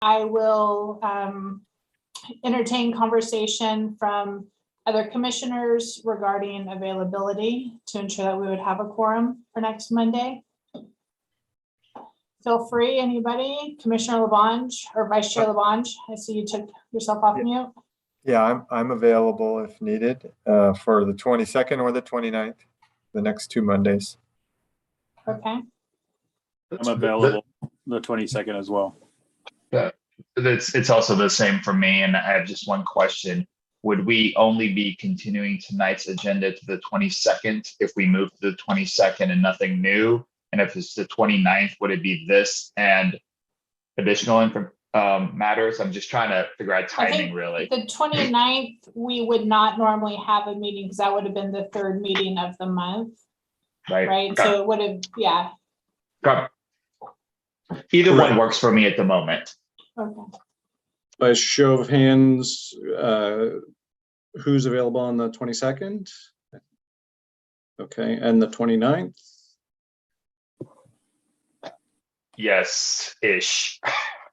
I will entertain conversation from other commissioners regarding availability to ensure that we would have a quorum for next Monday. Feel free, anybody, Commissioner Labange or Vice Chair Labange. I see you took yourself off mute. Yeah, I'm available if needed for the 22nd or the 29th, the next 2 Mondays. Okay. I'm available the 22nd as well. It's also the same for me, and I have just one question. Would we only be continuing tonight's agenda to the 22nd if we move to the 22nd and nothing new? And if it's the 29th, would it be this and additional matters? I'm just trying to figure out timing, really. The 29th, we would not normally have a meeting because that would have been the third meeting of the month, right? Okay. So it would have, yeah. Okay. Either one works for me at the moment. Okay. By show of hands, who's available on the 22nd? Okay, and the 29th? Yes-ish.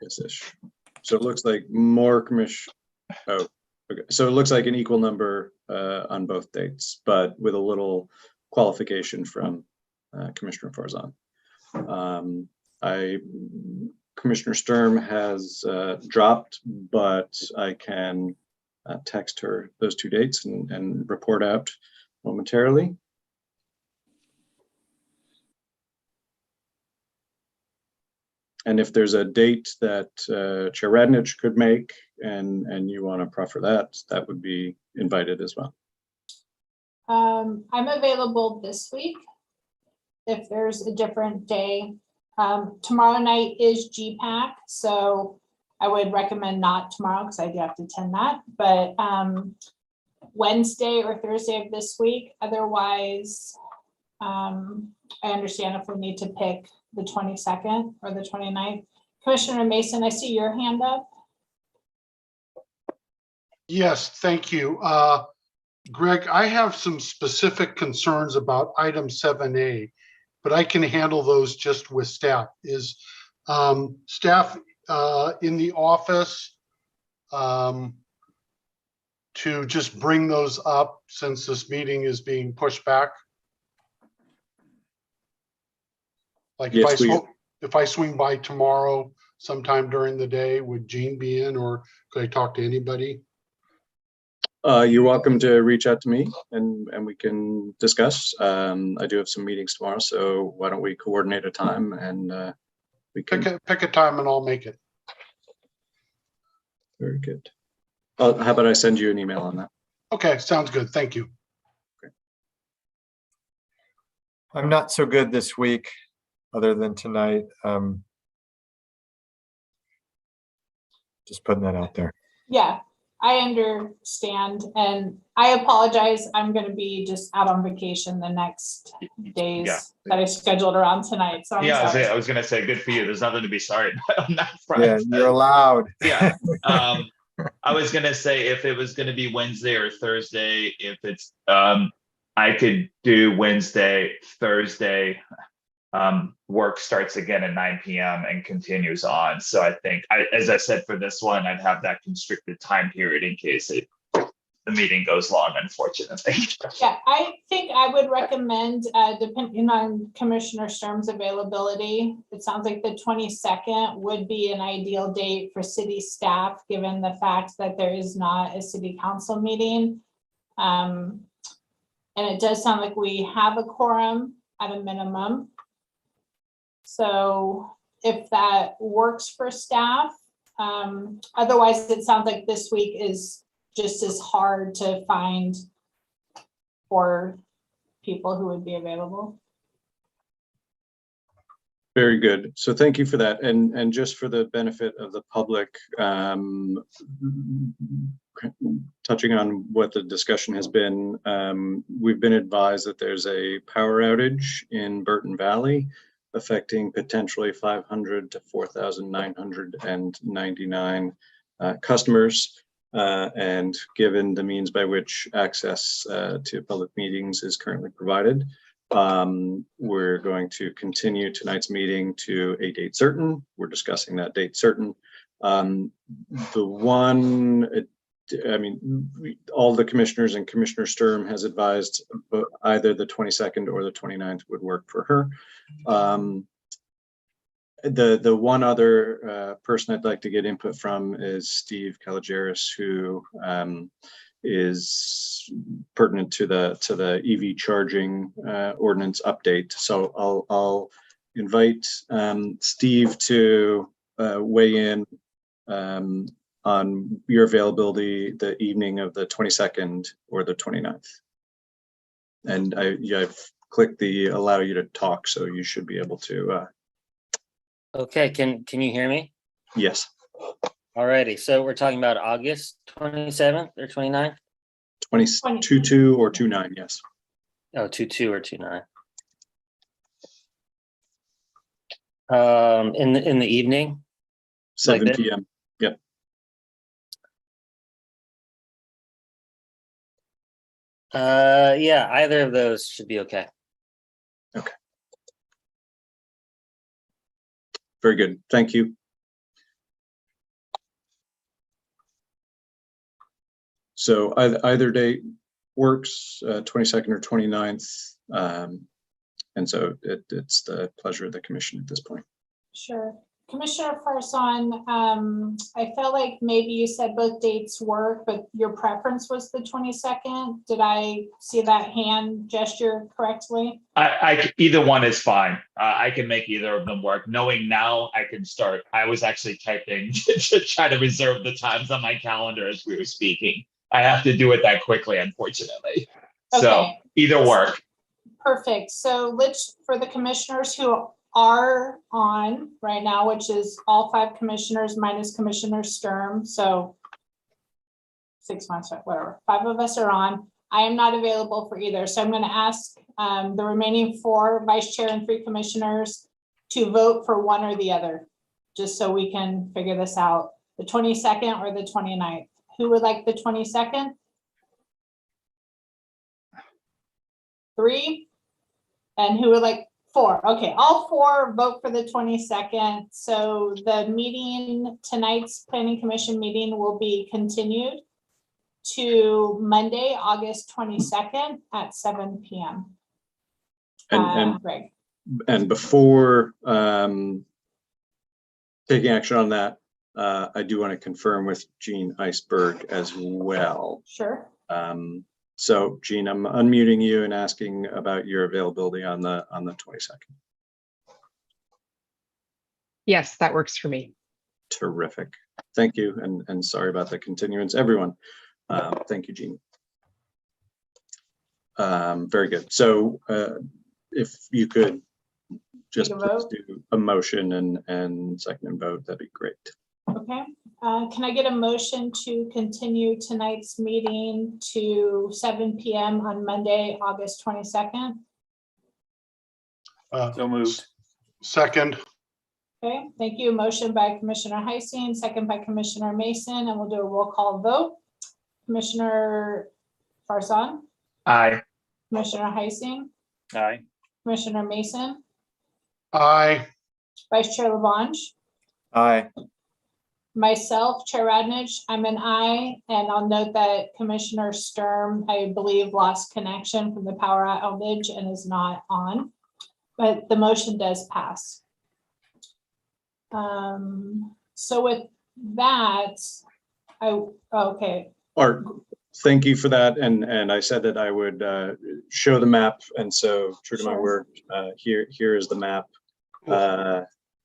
Yes-ish. So it looks like more commission. Oh, okay. So it looks like an equal number on both dates, but with a little qualification from Commissioner Farzan. Commissioner Sturm has dropped, but I can text her those 2 dates and report out momentarily. And if there's a date that Chair Radnich could make and you want to prefer that, that would be invited as well. I'm available this week if there's a different day. Tomorrow night is GPAC, so I would recommend not tomorrow because I do have to attend that, but Wednesday or Thursday of this week. Otherwise, I understand if we need to pick the 22nd or the 29th. Commissioner Mason, I see your hand up. Yes, thank you. Greg, I have some specific concerns about item 7A, but I can handle those just with staff. Is staff in the office to just bring those up since this meeting is being pushed back? Like Yes, if I swing by tomorrow sometime during the day, would Jean be in, or could I talk to anybody? You're welcome to reach out to me and we can discuss. I do have some meetings tomorrow, so why don't we coordinate a time and we can Pick a time and I'll make it. Very good. How about I send you an email on that? Okay, sounds good. Thank you. I'm not so good this week, other than tonight. Just putting that out there. Yeah, I understand, and I apologize. I'm going to be just out on vacation the next days that I scheduled around tonight. So I'm sorry. I was gonna say, good for you. There's nothing to be sorry about on that front. Yeah, you're allowed. Yeah. I was gonna say if it was gonna be Wednesday or Thursday, if it's I could do Wednesday, Thursday. Work starts again at 9 p.m. and continues on. So I think, as I said, for this one, I'd have that constricted time period in case the meeting goes long, unfortunately. Yeah, I think I would recommend, depending on Commissioner Sturm's availability, it sounds like the 22nd would be an ideal date for city staff, given the fact that there is not a city council meeting. And it does sound like we have a quorum at a minimum. So if that works for staff, otherwise it sounds like this week is just as hard to find for people who would be available. Very good. So thank you for that. And just for the benefit of the public, touching on what the discussion has been, we've been advised that there's a power outage in Burton Valley affecting potentially 500 to 4,999 customers. And given the means by which access to public meetings is currently provided, we're going to continue tonight's meeting to a date certain. We're discussing that date certain. The one, I mean, all the commissioners and Commissioner Sturm has advised either the 22nd or the 29th would work for her. The one other person I'd like to get input from is Steve Kalogeris, who is pertinent to the EV charging ordinance update. So I'll invite Steve to weigh in on your availability the evening of the 22nd or the 29th. And I've clicked the allow you to talk, so you should be able to. Okay, can you hear me? Yes. Alrighty, so we're talking about August 27th or 29th? 22 or 29, yes. Oh, 22 or 29. In the evening? 7 that? p.m. Yep. Yeah, either of those should be okay. Very good. Thank you. So either date works, 22nd or 29th. And so it's the pleasure of the commission at this point. Sure. Commissioner Farson, I felt like maybe you said both dates work, but your preference was the 22nd. Did I see that hand gesture correctly? Either one is fine. I can make either of them work. Knowing now, I can start. I was actually typing to try to reserve the times on my calendar as we were speaking. I have to do it that quickly, unfortunately. So Okay. either work. Perfect. So let's, for the commissioners who are on right now, which is all 5 commissioners minus Commissioner Sturm. So 6 months, whatever, 5 of us are on. I am not available for either. So I'm going to ask the remaining 4 vice chair and 3 commissioners to vote for one or the other, just so we can figure this out. The 22nd or the 29th. Who would like the 22nd? 3? And who would like 4? Okay, all 4 vote for the 22nd. So the meeting, tonight's planning commission meeting will be continued to Monday, August 22nd at 7 p.m. Greg. And before taking action on that, I do want to confirm with Jean Iceberg as well. Sure. So Jean, I'm unmuting you and asking about your availability on the 22nd. Yes, that works for me. Terrific. Thank you. And sorry about the continuance, everyone. Thank you, Jean. Very good. So if you could just Take a please vote. do a motion and second and vote, that'd be great. Okay. Can I get a motion to continue tonight's meeting to 7 p.m. on Monday, August 22nd? So moved. Second, Okay, thank you. Motion by Commissioner Heising, second by Commissioner Mason, and we'll do a roll call vote. Commissioner Farson, Aye. Commissioner Heising, Aye. Commissioner Mason, aye. Vice Chair Lavange, Aye. myself, Chair Radnich, I'm an aye, and I'll note that Commissioner Sturm, I believe, lost connection from the power outage and is not on, but the motion does pass. So with that, okay, Art, thank you for that. And I said that I would show the map. And so true to my Sure. word, here is the map.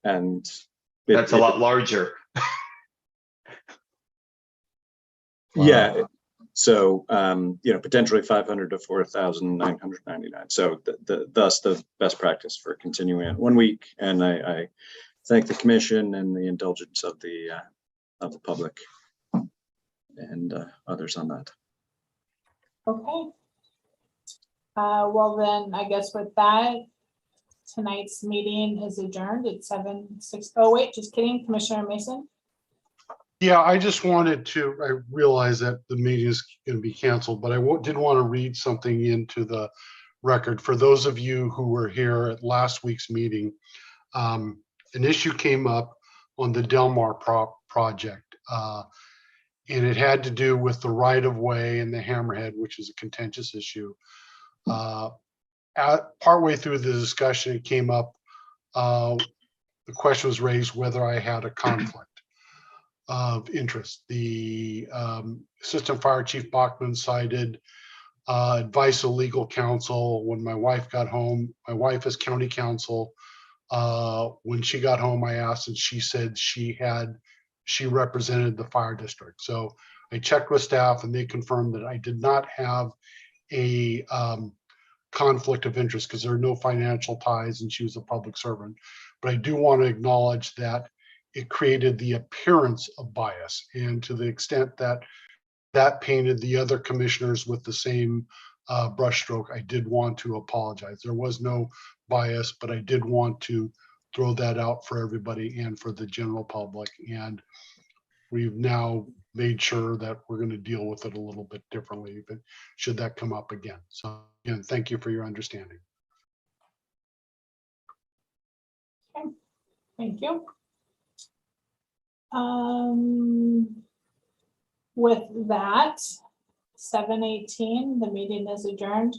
And That's a lot larger. Yeah. So, potentially 500 to 4,999. So thus the best practice for continuing it 1 week. And I thank the commission and the indulgence of the public and others on that. okay. Well then, I guess with that, tonight's meeting is adjourned at 7:06. Oh, wait, just kidding, Commissioner Mason? Yeah, I just wanted to, I realize that the meeting is going to be canceled, but I did want to read something into the record. For those of you who were here at last week's meeting, an issue came up on the Delmar project. And it had to do with the right of way and the hammerhead, which is a contentious issue. Partway through the discussion, it came up, the question was raised whether I had a conflict of interest. The Assistant Fire Chief Bachman cited advice of legal counsel. When my wife got home, my wife is county counsel. When she got home, I asked, and she said she represented the fire district. So I checked with staff and they confirmed that I did not have a conflict of interest because there are no financial ties and she was a public servant. But I do want to acknowledge that it created the appearance of bias. And to the extent that that painted the other commissioners with the same brushstroke, I did want to apologize. There was no bias, but I did want to throw that out for everybody and for the general public. And we've now made sure that we're going to deal with it a little bit differently, but should that come up again. So again, thank you for your understanding. Thank you. With that, 7:18, the meeting is adjourned.